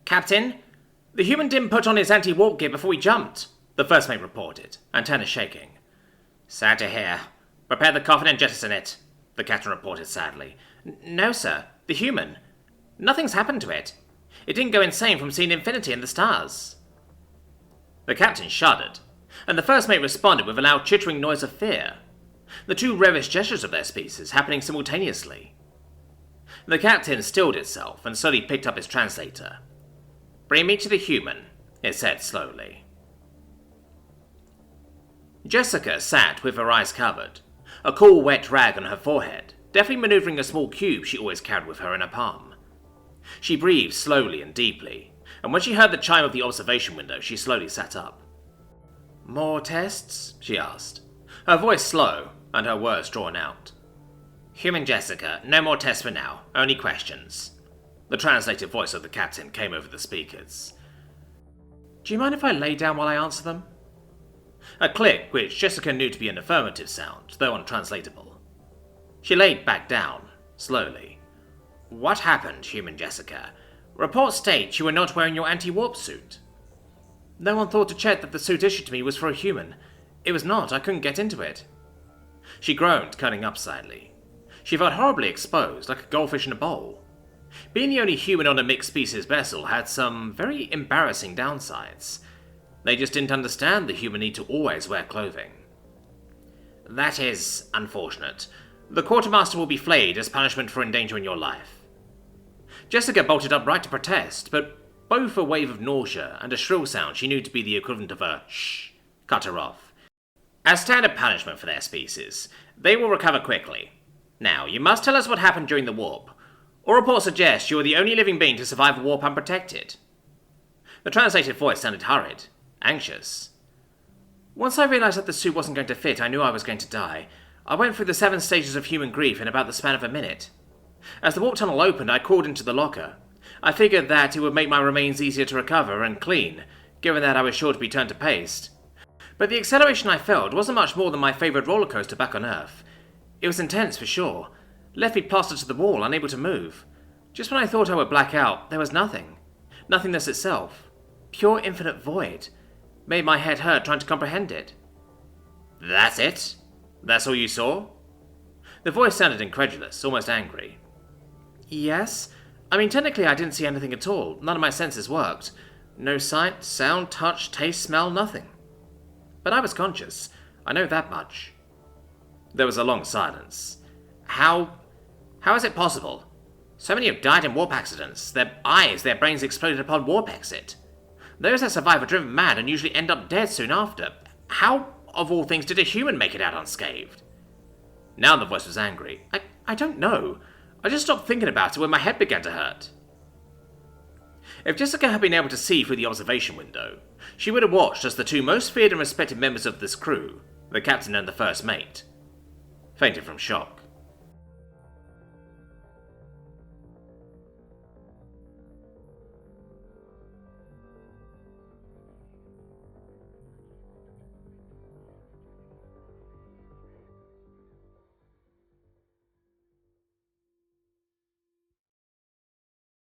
Captain, the human didn't put on his anti-warp gear before he jumped, the first mate reported, antenna shaking. Sad to hear. Prepare the coffin and jettison it, the captain reported sadly. No, sir. The human. Nothing's happened to it. It didn't go insane from seeing infinity and the stars. The captain shuddered, and the first mate responded with a loud chittering noise of fear, the two rarest gestures of their species happening simultaneously. The captain stilled itself and slowly picked up his translator. Bring me to the human, it said slowly. Jessica sat with her eyes covered, a cool wet rag on her forehead, deftly maneuvering a small cube she always carried with her in her palm. She breathed slowly and deeply, and when she heard the chime of the observation window, she slowly sat up. More tests? She asked, her voice slow and her words drawn out. Human Jessica, no more tests for now, only questions. The translated voice of the captain came over the speakers. Do you mind if I lay down while I answer them? A click which Jessica knew to be an affirmative sound, though untranslatable. She laid back down, slowly. What happened, Human Jessica? Reports state you were not wearing your anti-warp suit. No one thought to check that the suit issued to me was for a human. It was not, I couldn't get into it. She groaned, curling up slightly. She felt horribly exposed, like a goldfish in a bowl. Being the only human on a mixed-species vessel had some very embarrassing downsides. They just didn't understand the human need to always wear clothing. That is unfortunate. The quartermaster will be flayed as punishment for endangering your life. Jessica bolted upright to protest, but both a wave of nausea and a shrill sound she knew to be the equivalent of a shh cut her off. As standard punishment for their species, they will recover quickly. Now, you must tell us what happened during the warp. Our report suggests you are the only living being to survive a warp unprotected. The translated voice sounded hurried, anxious. Once I realized that the suit wasn't going to fit, I knew I was going to die. I went through the 7 stages of human grief in about the span of a minute. As the warp tunnel opened, I crawled into the locker. I figured that it would make my remains easier to recover and clean, given that I was sure to be turned to paste. But the acceleration I felt wasn't much more than my favorite roller coaster back on Earth. It was intense for sure. Left me plastered to the wall, unable to move. Just when I thought I would black out, there was nothing. Nothingness itself. Pure infinite void. Made my head hurt trying to comprehend it. That's it? That's all you saw? The voice sounded incredulous, almost angry. Yes? I mean, technically I didn't see anything at all. None of my senses worked. No sight, sound, touch, taste, smell, nothing. But I was conscious. I know that much. There was a long silence. How is it possible? So many have died in warp accidents. Their eyes, their brains exploded upon warp exit. Those that survive are driven mad and usually end up dead soon after. How, of all things, did a human make it out unscathed? Now the voice was angry. I don't know. I just stopped thinking about it when my head began to hurt. If Jessica had been able to see through the observation window, she would have watched as the two most feared and respected members of this crew, the captain and the first mate, fainted from shock.